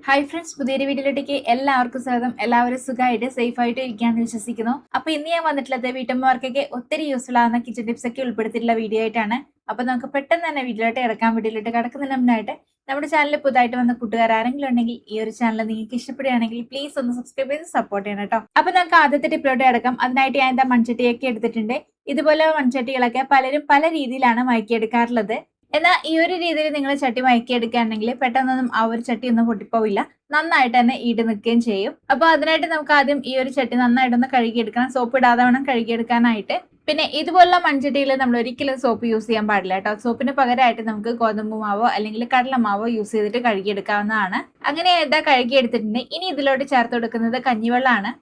Hi friends, പുതിയൊരു വീഡിയോയിലേക്ക് എല്ലാവർക്കും സ്വാഗതം. എല്ലാവരും സുഖമായിട്ട് സേഫ് ആയിട്ട് ഇരിക്കാന്ന് വിശ്വസിക്കുന്നു. അപ്പൊ ഇന്ന് ഞാൻ വന്നിട്ടുള്ളത് വീട്ടമ്മമാർക്കൊക്കെ ഒത്തിരി യൂസ്ഫുൾ ആവുന്ന കിച്ചൺ ടിപ്സ് ഒക്കെ ഉൾപ്പെടുത്തിയിട്ടുള്ള വീഡിയോ ആയിട്ടാണ്. അപ്പൊ നമുക്ക് പെട്ടെന്ന് തന്നെ വീഡിയോയിലോട്ട് ഇറക്കാൻ വേണ്ടിയിട്ട് കിടക്കുന്നതിന് മുന്നായിട്ട് നമ്മുടെ ചാനലിൽ പുതുതായിട്ട് വന്ന കൂട്ടുകാർ ആരെങ്കിലും ഉണ്ടെങ്കിൽ ഈ ഒരു ചാനൽ നിങ്ങൾക്ക് ഇഷ്ടപ്പെടുകയാണെങ്കിൽ പ്ലീസ് ഒന്ന് സബ്സ്ക്രൈബ് ചെയ്ത് സപ്പോർട്ട് ചെയ്യണം കേട്ടോ. അപ്പൊ നമുക്ക് ആദ്യത്തെ ടിപ്പിലോട്ട് കിടക്കാം. അതിനായിട്ട് ഞാൻ എന്താ മൺചട്ടിയൊക്കെ എടുത്തിട്ടുണ്ട്. ഇതുപോലെ മൺചട്ടികളൊക്കെ പലരും പല രീതിയിലാണ് മയക്കിയെടുക്കാറുള്ളത്. എന്നാൽ ഈ ഒരു രീതിയിൽ നിങ്ങൾ ചട്ടി മയക്കിയെടുക്കുകയാണെങ്കിൽ പെട്ടെന്നൊന്നും ആ ഒരു ചട്ടി ഒന്നും പൊട്ടിപ്പോവില്ല, നന്നായിട്ട് തന്നെ ഈട് നിൽക്കുകയും ചെയ്യും. അപ്പൊ അതിനായിട്ട് നമുക്ക് ആദ്യം ഈ ഒരു ചട്ടി നന്നായിട്ടൊന്ന് കഴുകിയെടുക്കണം. സോപ്പ് ഇടാതെ വേണം കഴുകിയെടുക്കാനായിട്ട്. പിന്നെ ഇതുപോലുള്ള മൺചട്ടിയിൽ നമ്മൾ ഒരിക്കലും സോപ്പ് യൂസ് ചെയ്യാൻ പാടില്ല കേട്ടോ. സോപ്പിന് പകരമായിട്ട് നമുക്ക് ഗോതമ്പ് മാവോ അല്ലെങ്കിൽ കടലമാവോ യൂസ് ചെയ്തിട്ട് കഴുകിയെടുക്കാവുന്നതാണ്. അങ്ങനെ എന്താ കഴുകിയെടുത്തിട്ടുണ്ട്. ഇനി ഇതിലോട്ട് ചേർത്ത് കൊടുക്കുന്നത് കഞ്ഞിവെള്ളമാണ്.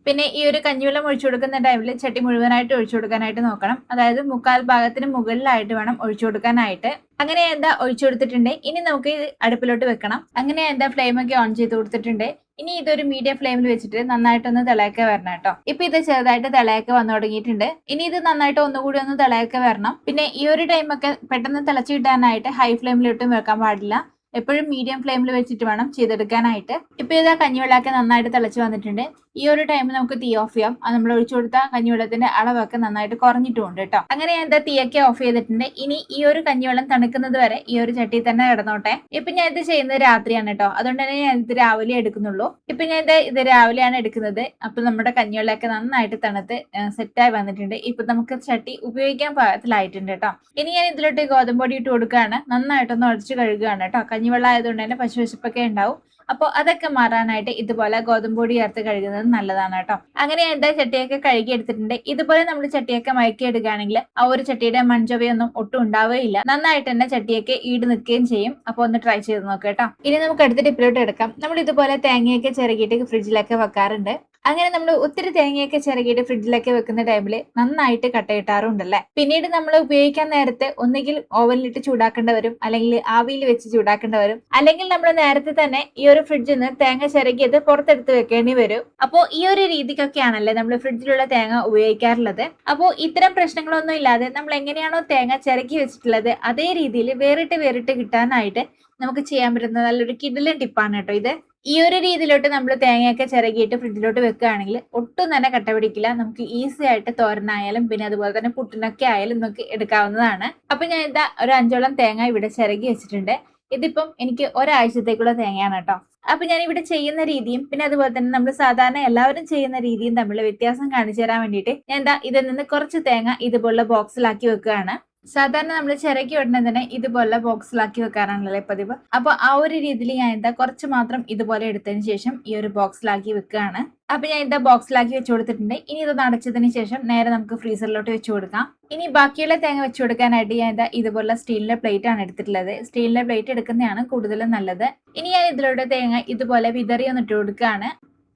പിന്നെ ഈ ഒരു കഞ്ഞിവെള്ളം ഒഴിച്ചു കൊടുക്കുന്ന ടൈമിൽ ചട്ടി മുഴുവനായിട്ട് ഒഴിച്ചു കൊടുക്കാനായിട്ട് നോക്കണം. അതായത് മുക്കാൽ ഭാഗത്തിന് മുകളിലായിട്ട് വേണം ഒഴിച്ചു കൊടുക്കാനായിട്ട്. അങ്ങനെ എന്താ ഒഴിച്ചു കൊടുത്തിട്ടുണ്ട്. ഇനി നമുക്ക് അടുപ്പിലോട്ട് വെക്കണം. അങ്ങനെ എന്താ ഫ്ലെയിം ഒക്കെ ഓൺ ചെയ്ത് കൊടുത്തിട്ടുണ്ട്. ഇനി ഇതൊരു മീഡിയം ഫ്ലെയിമിൽ വെച്ചിട്ട് നന്നായിട്ടൊന്ന് തിളയൊക്കെ വരണം കേട്ടോ. ഇപ്പൊ ഇത് ചെറുതായിട്ട് തിളയൊക്കെ വന്നു തുടങ്ങിയിട്ടുണ്ട്. ഇനി ഇത് നന്നായിട്ട് ഒന്നുകൂടി ഒന്ന് തിളയൊക്കെ വരണം. പിന്നെ ഈ ഒരു ടൈമൊക്കെ പെട്ടെന്ന് തിളച്ചു കിട്ടാനായിട്ട് ഹൈ ഫ്ലെയിമിലിട്ടും വെക്കാൻ പാടില്ല. എപ്പോഴും മീഡിയം ഫ്ലെയിമിൽ വെച്ചിട്ട് വേണം ചെയ്തെടുക്കാനായിട്ട്. ഇപ്പൊ ഇതാ കഞ്ഞിവെള്ളമൊക്കെ നന്നായിട്ട് തിളച്ച് വന്നിട്ടുണ്ട്. ഈ ഒരു ടൈം നമുക്ക് തീ ഓഫ് ചെയ്യാം. അത് നമ്മൾ ഒഴിച്ചു കൊടുത്ത കഞ്ഞിവെള്ളത്തിന്റെ അളവൊക്കെ നന്നായിട്ട് കുറഞ്ഞിട്ടുണ്ട് കേട്ടോ. അങ്ങനെ എന്താ തീയൊക്കെ ഓഫ് ചെയ്തിട്ടുണ്ട്. ഇനി ഈ ഒരു കഞ്ഞിവെള്ളം തണുക്കുന്നത് വരെ ഈ ഒരു ചട്ടി തന്നെ കിടന്നോട്ടെ. ഇപ്പൊ ഞാൻ ഇത് ചെയ്യുന്നത് രാത്രിയാണ് കേട്ടോ. അതുകൊണ്ട് തന്നെ ഞാൻ ഇത് രാവിലെ എടുക്കുന്നുള്ളൂ. ഇപ്പൊ ഞാൻ ഇത് രാവിലെയാണ് എടുക്കുന്നത്. അപ്പൊ നമ്മുടെ കഞ്ഞിവെള്ളമൊക്കെ നന്നായിട്ട് തണുത്ത് സെറ്റായി വന്നിട്ടുണ്ട്. ഇപ്പൊ നമുക്ക് ചട്ടി ഉപയോഗിക്കാൻ പാകത്തിലായിട്ടുണ്ട് കേട്ടോ. ഇനി ഞാൻ ഇതിലോട്ട് ഗോതമ്പൊടി ഇട്ട് കൊടുക്കുകയാണ്. നന്നായിട്ടൊന്ന് ഉടച്ചു കഴുകുകയാണ് കേട്ടോ. കഞ്ഞിവെള്ളം ആയതുകൊണ്ട് തന്നെ പശുവിശപ്പൊക്കെ ഉണ്ടാവും. അപ്പോൾ അതൊക്കെ മാറാനായിട്ട് ഇതുപോലെ ഗോതമ്പൊടി ചേർത്ത് കഴുകുന്നത് നല്ലതാണ് കേട്ടോ. അങ്ങനെ എന്താ ചട്ടിയൊക്കെ കഴുകി എടുത്തിട്ടുണ്ട്. ഇതുപോലെ നമ്മൾ ചട്ടിയൊക്കെ മയക്കി എടുക്കുകയാണെങ്കിൽ ആ ഒരു ചട്ടിയുടെ മൺചൊവയൊന്നും ഒട്ടും ഉണ്ടാവുകയില്ല. നന്നായിട്ട് തന്നെ ചട്ടിയൊക്കെ ഈട് നിൽക്കുകയും ചെയ്യും. അപ്പൊ ഒന്ന് ട്രൈ ചെയ്ത് നോക്കാം കേട്ടോ. ഇനി നമുക്ക് അടുത്ത ടിപ്പിലോട്ട് എടുക്കാം. നമ്മൾ ഇതുപോലെ തേങ്ങയൊക്കെ ചിരകിയിട്ട് ഫ്രിഡ്ജിലൊക്കെ വെക്കാറുണ്ട്. അങ്ങനെ നമ്മൾ ഒത്തിരി തേങ്ങയൊക്കെ ചിരകിയിട്ട് ഫ്രിഡ്ജിലൊക്കെ വെക്കുന്ന ടൈമിൽ നന്നായിട്ട് കട്ട കിട്ടാറുണ്ടല്ലേ. പിന്നീട് നമ്മൾ ഉപയോഗിക്കാൻ നേരത്തെ ഒന്നുകിൽ ഓവനിലിട്ട് ചൂടാക്കേണ്ടി വരും, അല്ലെങ്കിൽ ആവിയിൽ വെച്ച് ചൂടാക്കേണ്ടി വരും, അല്ലെങ്കിൽ നമ്മൾ നേരത്തെ തന്നെ ഈ ഒരു ഫ്രിഡ്ജിൽ നിന്ന് തേങ്ങ ചിരകിയത് പുറത്തെടുത്ത് വെക്കേണ്ടി വരും. അപ്പോൾ ഈ ഒരു രീതിക്കൊക്കെയാണല്ലേ നമ്മൾ ഫ്രിഡ്ജിലുള്ള തേങ്ങ ഉപയോഗിക്കാറുള്ളത്. അപ്പോൾ ഇത്തരം പ്രശ്നങ്ങളൊന്നും ഇല്ലാതെ നമ്മൾ എങ്ങനെയാണോ തേങ്ങ ചിരക്കി വെച്ചിട്ടുള്ളത് അതേ രീതിയിൽ വേറിട്ട് കിട്ടാനായിട്ട് നമുക്ക് ചെയ്യാൻ പറ്റുന്ന നല്ലൊരു കിടിലൻ ടിപ്പാണ് കേട്ടോ ഇത്. ഈ ഒരു രീതിയിലോട്ട് നമ്മൾ തേങ്ങയൊക്കെ ചിരകിയിട്ട് ഫ്രിഡ്ജിലോട്ട് വെക്കുകയാണെങ്കിൽ ഒട്ടും തന്നെ കട്ട പിടിക്കില്ല. നമുക്ക് ഈസി ആയിട്ട് തോരനായാലും പിന്നെ അതുപോലെ തന്നെ പുട്ടിനൊക്കെ ആയാലും നമുക്ക് എടുക്കാവുന്നതാണ്. അപ്പൊ ഞാൻ ഇതാ ഒരു 5ഓളം തേങ്ങ ഇവിടെ ചിരകി വെച്ചിട്ടുണ്ട്. ഇതിപ്പം എനിക്ക് ഒരാഴ്ചത്തേക്കുള്ള തേങ്ങയാണ് കേട്ടോ. അപ്പൊ ഞാൻ ഇവിടെ ചെയ്യുന്ന രീതിയും പിന്നെ അതുപോലെ തന്നെ നമ്മൾ സാധാരണ എല്ലാവരും ചെയ്യുന്ന രീതിയും തമ്മിലുള്ള വ്യത്യാസം കാണിച്ചു തരാൻ വേണ്ടിയിട്ട് ഞാൻ എന്താ ഇതിൽ നിന്ന് കുറച്ച് തേങ്ങ ഇതുപോലുള്ള ബോക്സിലാക്കി വെക്കുകയാണ്. സാധാരണ നമ്മൾ ചിരക്കി ഉടനെ തന്നെ ഇതുപോലെ ബോക്സിലാക്കി വെക്കാറാണല്ലേ പതിവ്. അപ്പൊ ആ ഒരു രീതിയിൽ ഞാൻ എന്താ കുറച്ച് മാത്രം ഇതുപോലെ എടുത്തതിന് ശേഷം ഈ ഒരു ബോക്സിലാക്കി വെക്കുകയാണ്. അപ്പൊ ഞാൻ എന്താ ബോക്സിലാക്കി വെച്ചു കൊടുത്തിട്ടുണ്ട്. ഇനി ഇത് അടച്ചതിന് ശേഷം നേരെ നമുക്ക് ഫ്രീസറിലോട്ട് വെച്ചു കൊടുക്കാം. ഇനി ബാക്കിയുള്ള തേങ്ങ വെച്ചു കൊടുക്കാനായിട്ട് ഞാൻ എന്താ ഇതുപോലെ സ്റ്റീലിന്റെ പ്ലേറ്റ് ആണ് എടുത്തിട്ടുള്ളത്. സ്റ്റീലിന്റെ പ്ലേറ്റ് എടുക്കുന്നതാണ് കൂടുതലും നല്ലത്. ഇനി ഞാൻ ഇതിലോട്ട് തേങ്ങ ഇതുപോലെ വിതറി ഒന്ന് ഇട്ട് കൊടുക്കുകയാണ്.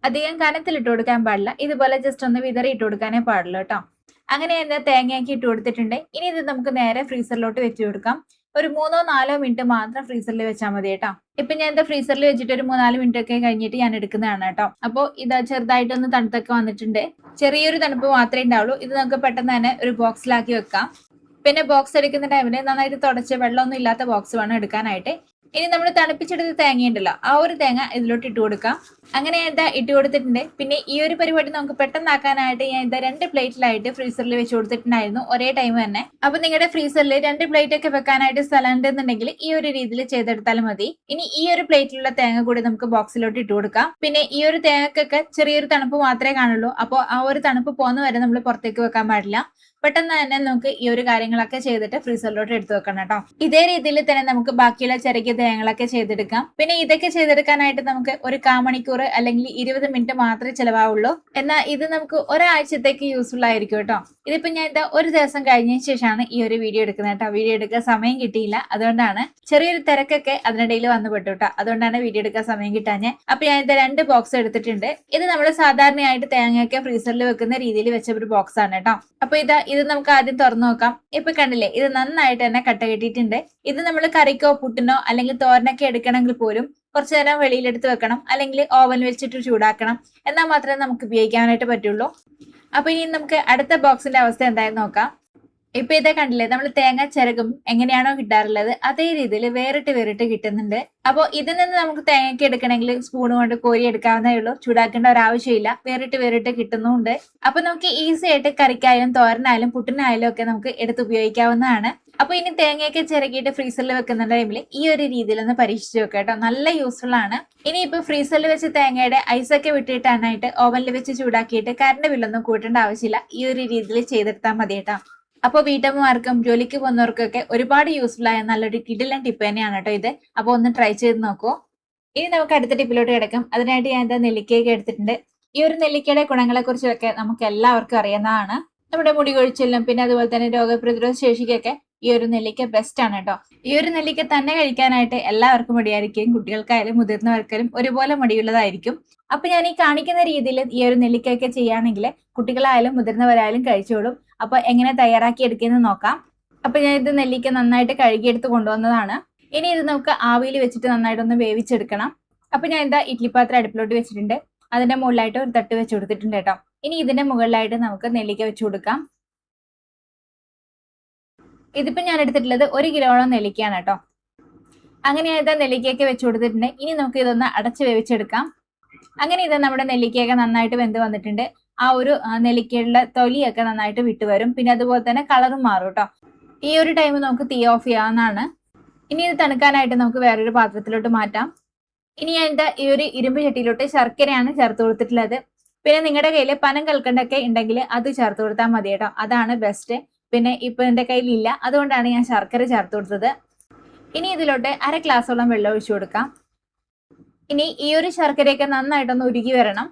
അധികം കനത്തിൽ ഇട്ട് കൊടുക്കാൻ പാടില്ല. ഇതുപോലെ ജസ്റ്റ് ഒന്ന് വിതറി ഇട്ട് കൊടുക്കാനേ പാടുള്ളൂ കേട്ടോ. അങ്ങനെ എന്താ തേങ്ങയാക്കി ഇട്ട് കൊടുത്തിട്ടുണ്ട്. ഇനി ഇത് നമുക്ക് നേരെ ഫ്രീസറിലോട്ട് വെച്ച് കൊടുക്കാം. ഒരു 3-4 മിനിറ്റ് മാത്രം ഫ്രീസറിൽ വെച്ചാൽ മതി കേട്ടോ. ഇപ്പൊ ഞാൻ എന്താ ഫ്രീസറിൽ വെച്ചിട്ട് ഒരു 3-4 മിനിറ്റ് ഒക്കെ കഴിഞ്ഞിട്ട് ഞാൻ എടുക്കുന്നതാണ് കേട്ടോ. അപ്പോൾ ഇതാ ചെറുതായിട്ടൊന്ന് തണുത്തൊക്കെ വന്നിട്ടുണ്ട്. ചെറിയൊരു തണുപ്പ് മാത്രമേ ഉണ്ടാവുള്ളൂ. ഇത് നമുക്ക് പെട്ടെന്ന് തന്നെ ഒരു ബോക്സിലാക്കി വെക്കാം. പിന്നെ ബോക്സ് എടുക്കുന്ന ടൈമിൽ നന്നായിട്ട് തുടച്ച് വെള്ളമൊന്നും ഇല്ലാത്ത ബോക്സ് വേണം എടുക്കാനായിട്ട്. ഇനി നമ്മൾ തണുപ്പിച്ചെടുത്ത് തേങ്ങ ഉണ്ടല്ലോ, ആ ഒരു തേങ്ങ ഇതിലോട്ട് ഇട്ട് കൊടുക്കാം. അങ്ങനെ എന്താ ഇട്ട് കൊടുത്തിട്ടുണ്ട്. പിന്നെ ഈ ഒരു പരിപാടി നമുക്ക് പെട്ടെന്നാക്കാനായിട്ട് ഞാൻ എന്താ 2 പ്ലേറ്റിലായിട്ട് ഫ്രീസറിൽ വെച്ച് കൊടുത്തിട്ടുണ്ടായിരുന്നു ഒരേ ടൈം തന്നെ. അപ്പൊ നിങ്ങളുടെ ഫ്രീസറിൽ 2 പ്ലേറ്റ് ഒക്കെ വെക്കാനായിട്ട് സ്ഥലം ഉണ്ടെന്നുണ്ടെങ്കിൽ ഈ ഒരു രീതിയിൽ ചെയ്തെടുത്താലും മതി. ഇനി ഈ ഒരു പ്ലേറ്റിലുള്ള തേങ്ങ കൂടി നമുക്ക് ബോക്സിലോട്ട് ഇട്ട് കൊടുക്കാം. പിന്നെ ഈ ഒരു തേങ്ങക്കൊക്കെ ചെറിയൊരു തണുപ്പ് മാത്രമേ കാണുള്ളൂ. അപ്പോൾ ആ ഒരു തണുപ്പ് പോകുന്ന വരെ നമ്മൾ പുറത്തേക്ക് വെക്കാൻ പാടില്ല. പെട്ടെന്ന് തന്നെ നമുക്ക് ഈ ഒരു കാര്യങ്ങളൊക്കെ ചെയ്തിട്ട് ഫ്രീസറിലോട്ട് എടുത്തു വെക്കണം കേട്ടോ. ഇതേ രീതിയിൽ തന്നെ നമുക്ക് ബാക്കിയുള്ള ചെറിയ തേങ്ങകളൊക്കെ ചെയ്തെടുക്കാം. പിന്നെ ഇതൊക്കെ ചെയ്തെടുക്കാനായിട്ട് നമുക്ക് ഒരു 1/4 മണിക്കൂർ അല്ലെങ്കിൽ 20 മിനിറ്റ് മാത്രമേ ചിലവാവുള്ളൂ. എന്നാൽ ഇത് നമുക്ക് ഒരാഴ്ചത്തേക്ക് യൂസ്ഫുൾ ആയിരിക്കും കേട്ടോ. ഇതിപ്പോ ഞാൻ ഇതാ ഒരു ദിവസം കഴിഞ്ഞതിന് ശേഷമാണ് ഈ ഒരു വീഡിയോ എടുക്കുന്നത് കേട്ടോ. വീഡിയോ എടുക്കാൻ സമയം കിട്ടിയില്ല, അതുകൊണ്ടാണ്. ചെറിയൊരു തിരക്കൊക്കെ അതിനിടയിൽ വന്നുപെട്ടു കേട്ടോ. അതുകൊണ്ടാണ് വീഡിയോ എടുക്കാൻ സമയം കിട്ടാഞ്ഞ്. അപ്പൊ ഞാൻ ഇത് 2 ബോക്സ് എടുത്തിട്ടുണ്ട്. ഇത് നമ്മൾ സാധാരണയായിട്ട് തേങ്ങയൊക്കെ ഫ്രീസറിൽ വെക്കുന്ന രീതിയിൽ വെച്ച ഒരു ബോക്സ് ആണ് കേട്ടോ. അപ്പൊ ഇത് നമുക്ക് ആദ്യം തുറന്നു നോക്കാം. ഇപ്പൊ കണ്ടില്ലേ, ഇത് നന്നായിട്ട് തന്നെ കട്ട കെട്ടിയിട്ടുണ്ട്. ഇത് നമ്മൾ കറിക്കോ പുട്ടിനോ അല്ലെങ്കിൽ തോരനൊക്കെ എടുക്കണമെങ്കിൽ പോലും കുറച്ചു നേരം വെളിയിലെടുത്ത് വെക്കണം, അല്ലെങ്കിൽ ഓവൻ വെച്ചിട്ട് ചൂടാക്കണം. എന്നാൽ മാത്രമേ നമുക്ക് ഉപയോഗിക്കാനായിട്ട് പറ്റുള്ളൂ. അപ്പൊ ഇനി നമുക്ക് അടുത്ത ബോക്സിന്റെ അവസ്ഥ എന്തായെന്ന് നോക്കാം. ഇപ്പൊ ഇതേ കണ്ടില്ലേ, നമ്മൾ തേങ്ങ ചിരകും എങ്ങനെയാണോ കിട്ടാറുള്ളത് അതേ രീതിയിൽ വേറിട്ട് വേറിട്ട് കിട്ടുന്നുണ്ട്. അപ്പോൾ ഇതിൽ നിന്ന് നമുക്ക് തേങ്ങയ്ക്ക് എടുക്കണമെങ്കിൽ സ്പൂൺ കൊണ്ട് കോരി എടുക്കാവുന്നേ ഉള്ളൂ, ചൂടാക്കേണ്ട ഒരു ആവശ്യമില്ല. വേറിട്ട് വേറിട്ട് കിട്ടുന്നുണ്ട്. അപ്പൊ നമുക്ക് ഈസി ആയിട്ട് കറിക്കായാലും തോരനായാലും പുട്ടിനായാലും ഒക്കെ നമുക്ക് എടുത്ത് ഉപയോഗിക്കാവുന്നതാണ്. അപ്പൊ ഇനി തേങ്ങയൊക്കെ ചിരകിയിട്ട് ഫ്രീസറിൽ വെക്കുന്ന ടൈമിൽ ഈ ഒരു രീതിയിൽ ഒന്ന് പരീക്ഷിച്ച് വെക്കാം കേട്ടോ, നല്ല യൂസ്ഫുൾ ആണ്. ഇനി ഇപ്പൊ ഫ്രീസറിൽ വെച്ച് തേങ്ങയുടെ ഐസൊക്കെ വിട്ടിട്ടാനായിട്ട് ഓവനിൽ വെച്ച് ചൂടാക്കിയിട്ട് കറണ്ട് ബില്ലൊന്നും കൂട്ടേണ്ട ആവശ്യമില്ല. ഈ ഒരു രീതിയിൽ ചെയ്തെടുത്താൽ മതി കേട്ടോ. അപ്പോൾ വീട്ടമ്മമാർക്കും ജോലിക്ക് പോകുന്നവർക്കൊക്കെ ഒരുപാട് യൂസ്ഫുൾ ആയ നല്ലൊരു കിടിലൻ ടിപ്പ് തന്നെയാണ് കേട്ടോ ഇത്. അപ്പോൾ ഒന്ന് ട്രൈ ചെയ്ത് നോക്കൂ. ഇനി നമുക്ക് അടുത്ത ടിപ്പിലോട്ട് കിടക്കാം. അതിനായിട്ട് ഞാൻ എന്താ നെല്ലിക്കയൊക്കെ എടുത്തിട്ടുണ്ട്. ഈ ഒരു നെല്ലിക്കയുടെ ഗുണങ്ങളെ കുറിച്ചൊക്കെ നമുക്ക് എല്ലാവർക്കും അറിയുന്നതാണ്. നമ്മുടെ മുടി കൊഴിച്ചിലും പിന്നെ അതുപോലെ തന്നെ രോഗപ്രതിരോധ ശേഷിക്കൊക്കെ ഈ ഒരു നെല്ലിക്ക ബെസ്റ്റ് ആണ് കേട്ടോ. ഈ ഒരു നെല്ലിക്ക തന്നെ കഴിക്കാനായിട്ട് എല്ലാവർക്കും മടിയായിരിക്കും. കുട്ടികൾക്കായാലും മുതിർന്നവർക്കായാലും ഒരുപോലെ മടിയുള്ളതായിരിക്കും. അപ്പൊ ഞാൻ ഈ കാണിക്കുന്ന രീതിയിൽ ഈ ഒരു നെല്ലിക്കയൊക്കെ ചെയ്യുകയാണെങ്കിൽ കുട്ടികളായാലും മുതിർന്നവരായാലും കഴിച്ചോളും. അപ്പൊ എങ്ങനെ തയ്യാറാക്കി എടുക്കുന്നത് നോക്കാം. അപ്പൊ ഞാൻ ഇത് നെല്ലിക്ക നന്നായിട്ട് കഴുകിയെടുത്ത് കൊണ്ടുവന്നതാണ്. ഇനി ഇത് നമുക്ക് ആവിയിൽ വെച്ചിട്ട് നന്നായിട്ടൊന്ന് വേവിച്ചെടുക്കണം. അപ്പൊ ഞാൻ എന്താ ഇഡ്ലിപ്പാത്രം അടുപ്പിലോട്ട് വെച്ചിട്ടുണ്ട്. അതിന്റെ മുകളിലായിട്ട് ഒരു തട്ട് വെച്ച് കൊടുത്തിട്ടുണ്ട് കേട്ടോ. ഇനി ഇതിന്റെ മുകളിലായിട്ട് നമുക്ക് നെല്ലിക്ക വെച്ച് കൊടുക്കാം. ഇതിപ്പോ ഞാൻ എടുത്തിട്ടുള്ളത് 1 കിലോളം നെല്ലിക്കയാണ് കേട്ടോ. അങ്ങനെ ഇതാ നെല്ലിക്കയൊക്കെ വെച്ച് കൊടുത്തിട്ടുണ്ട്. ഇനി നമുക്ക് ഇതൊന്ന് അടച്ച് വേവിച്ചെടുക്കാം. അങ്ങനെ ഇത് നമ്മുടെ നെല്ലിക്കയൊക്കെ നന്നായിട്ട് വെന്ത് വന്നിട്ടുണ്ട്. ആ ഒരു നെല്ലിക്കയുടെ തൊലിയൊക്കെ നന്നായിട്ട് വിട്ടുവരും. പിന്നെ അതുപോലെ തന്നെ കളറും മാറും കേട്ടോ. ഈ ഒരു ടൈം നമുക്ക് തീ ഓഫ് ചെയ്യാവുന്നതാണ്. ഇനി ഇത് തണുക്കാനായിട്ട് നമുക്ക് വേറൊരു പാത്രത്തിലോട്ട് മാറ്റാം. ഇനി ഞാൻ ഈ ഒരു ഇരുമ്പ് ചട്ടിയിലോട്ട് ശർക്കരയാണ് ചേർത്ത് കൊടുത്തിട്ടുള്ളത്. പിന്നെ നിങ്ങളുടെ കയ്യിൽ പനം കൽക്കണ്ടൊക്കെ ഉണ്ടെങ്കിൽ അത് ചേർത്ത് കൊടുത്താൽ മതി കേട്ടോ, അതാണ് ബെസ്റ്റ്. പിന്നെ ഇപ്പൊ എന്റെ കയ്യിലില്ല, അതുകൊണ്ടാണ് ഞാൻ ശർക്കര ചേർത്ത് കൊടുത്തത്. ഇനി ഇതിലോട്ട് 1/2 ഗ്ലാസോളം വെള്ളം ഒഴിച്ചു കൊടുക്കാം. ഇനി ഈ ഒരു ശർക്കരയൊക്കെ നന്നായിട്ടൊന്ന് ഉരുകി വരണം.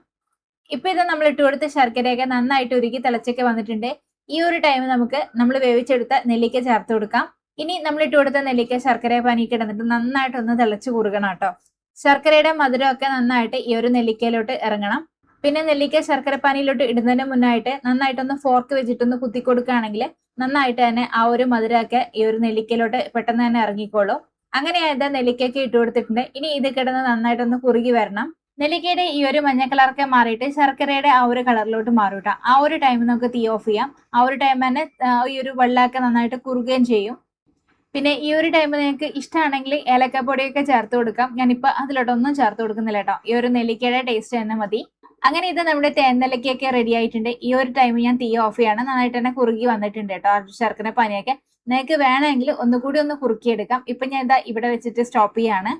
ഇപ്പൊ ഇത് നമ്മൾ ഇട്ട് കൊടുത്ത ശർക്കരയൊക്കെ നന്നായിട്ട് ഉരുകി തിളച്ചൊക്കെ വന്നിട്ടുണ്ട്. ഈ ഒരു ടൈം നമുക്ക് നമ്മൾ വേവിച്ചെടുത്ത നെല്ലിക്ക ചേർത്ത് കൊടുക്കാം. ഇനി നമ്മൾ ഇട്ട് കൊടുത്ത നെല്ലിക്ക ശർക്കര പാനി കിടന്നിട്ട് നന്നായിട്ടൊന്ന് തിളച്ചു കുറുകണം കേട്ടോ. ശർക്കരയുടെ മധുരമൊക്കെ നന്നായിട്ട് ഈ ഒരു നെല്ലിക്കയിലോട്ട് ഇറങ്ങണം. പിന്നെ നെല്ലിക്ക ശർക്കര പാനിയിലോട്ട് ഇടുന്നതിന് മുന്നായിട്ട് നന്നായിട്ടൊന്ന് ഫോർക്ക് വെച്ചിട്ടൊന്ന് കുത്തി കൊടുക്കുകയാണെങ്കിൽ നന്നായിട്ട് തന്നെ ആ ഒരു മധുരമൊക്കെ ഈ ഒരു നെല്ലിക്കയിലോട്ട് പെട്ടെന്ന് തന്നെ ഇറങ്ങിക്കോളും. അങ്ങനെയായത് നെല്ലിക്കയൊക്കെ ഇട്ട് കൊടുത്തിട്ടുണ്ട്. ഇനി ഇത് കിടന്ന് നന്നായിട്ടൊന്ന് കുറുകി വരണം. നെല്ലിക്കയുടെ ഈ ഒരു മഞ്ഞ കളറൊക്കെ മാറിയിട്ട് ശർക്കരയുടെ ആ ഒരു കളറിലോട്ട് മാറും കേട്ടോ. ആ ഒരു ടൈം നമുക്ക് തീ ഓഫ് ചെയ്യാം. ആ ഒരു ടൈം തന്നെ ഈ ഒരു വെള്ളമൊക്കെ നന്നായിട്ട് കുറുകയും ചെയ്യും. പിന്നെ ഈ ഒരു ടൈം നിങ്ങൾക്ക് ഇഷ്ടമാണെങ്കിൽ ഏലക്കപ്പൊടിയൊക്കെ ചേർത്ത് കൊടുക്കാം. ഞാനിപ്പോൾ അതിലോട്ടൊന്നും ചേർത്ത് കൊടുക്കുന്നില്ല കേട്ടോ. ഈ ഒരു നെല്ലിക്കയുടെ ടേസ്റ്റ് തന്നെ മതി. അങ്ങനെ ഇത് നമ്മുടെ തേൻനെല്ലിക്കയൊക്കെ റെഡി ആയിട്ടുണ്ട്. ഈ ഒരു ടൈം ഞാൻ തീ ഓഫ് ചെയ്യാണ്. നന്നായിട്ട് തന്നെ കുറുകി വന്നിട്ടുണ്ട് കേട്ടോ ശർക്കര പാനിയൊക്കെ. നിങ്ങൾക്ക് വേണമെങ്കിൽ ഒന്നുകൂടി ഒന്ന് കുറുക്കിയെടുക്കാം. ഇപ്പൊ ഞാൻ ഇതാ ഇവിടെ വെച്ചിട്ട് സ്റ്റോപ്പ് ചെയ്യാണ്.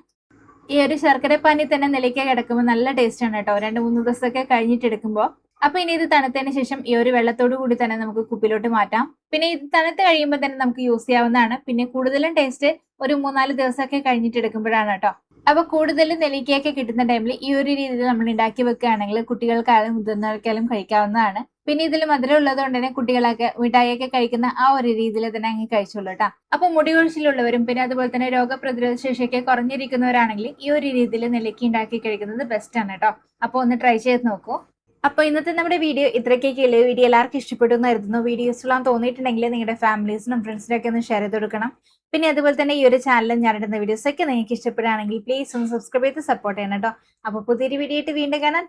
ഈ ഒരു ശർക്കര പാനി തന്നെ നെല്ലിക്ക കിടക്കുമ്പോൾ നല്ല ടേസ്റ്റ് ആണ് കേട്ടോ, 2-3 ദിവസമൊക്കെ കഴിഞ്ഞിട്ട് എടുക്കുമ്പോൾ. അപ്പൊ ഇനി ഇത് തണുത്തതിന് ശേഷം ഈ ഒരു വെള്ളത്തോടു കൂടി തന്നെ നമുക്ക് കുപ്പിലോട്ട് മാറ്റാം. പിന്നെ ഇത് തണുത്ത് കഴിയുമ്പോൾ തന്നെ നമുക്ക് യൂസ് ചെയ്യാവുന്നതാണ്. പിന്നെ കൂടുതലും ടേസ്റ്റ് ഒരു 3-4 ദിവസമൊക്കെ കഴിഞ്ഞിട്ട് എടുക്കുമ്പോഴാണ് കേട്ടോ. അപ്പൊ കൂടുതൽ നെല്ലിക്കയൊക്കെ കിട്ടുന്ന ടൈമിൽ ഈ ഒരു രീതിയിൽ നമ്മൾ ഉണ്ടാക്കി വെക്കുകയാണെങ്കിൽ കുട്ടികൾക്കായാലും മുതിർന്നവർക്കായാലും കഴിക്കാവുന്നതാണ്. പിന്നെ ഇതിൽ മധുരം ഉള്ളത് കൊണ്ട് തന്നെ കുട്ടികളൊക്കെ മിഠായിയൊക്കെ കഴിക്കുന്ന ആ ഒരു രീതിയിൽ തന്നെ അങ്ങ് കഴിച്ചോളൂ കേട്ടോ. അപ്പൊ മുടി കൊഴിച്ചിലുള്ളവരും പിന്നെ അതുപോലെ തന്നെ രോഗപ്രതിരോധ ശേഷിയൊക്കെ കുറഞ്ഞിരിക്കുന്നവരാണെങ്കിൽ ഈ ഒരു രീതിയിൽ നെല്ലിക്ക ഉണ്ടാക്കി കഴിക്കുന്നത് ബെസ്റ്റ് ആണ് കേട്ടോ. അപ്പൊ ഒന്ന് ട്രൈ ചെയ്ത് നോക്കൂ. അപ്പൊ ഇന്നത്തെ നമ്മുടെ വീഡിയോ ഇത്രയ്ക്കൊക്കെയുള്ളൂ. വീഡിയോ എല്ലാവർക്കും ഇഷ്ടപ്പെട്ടു എന്നായിരുന്നു. വീഡിയോ യൂസ്ഫുൾ ആണെന്ന് തോന്നിയിട്ടുണ്ടെങ്കിൽ നിങ്ങളുടെ ഫാമിലീസിനും ഫ്രണ്ട്സിനൊക്കെ ഒന്ന് ഷെയർ ചെയ്ത് കൊടുക്കണം. പിന്നെ അതുപോലെ തന്നെ ഈ ഒരു ചാനലിൽ ഞാനിടുന്ന വീഡിയോസ് ഒക്കെ നിങ്ങൾക്ക് ഇഷ്ടപ്പെടുകയാണെങ്കിൽ പ്ലീസ് ഒന്ന് സബ്സ്ക്രൈബ് ചെയ്ത് സപ്പോർട്ട് ചെയ്യണം കേട്ടോ. അപ്പൊ പുതിയൊരു വീഡിയോ ആയിട്ട് വീണ്ടും കാണാം.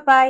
ബൈ.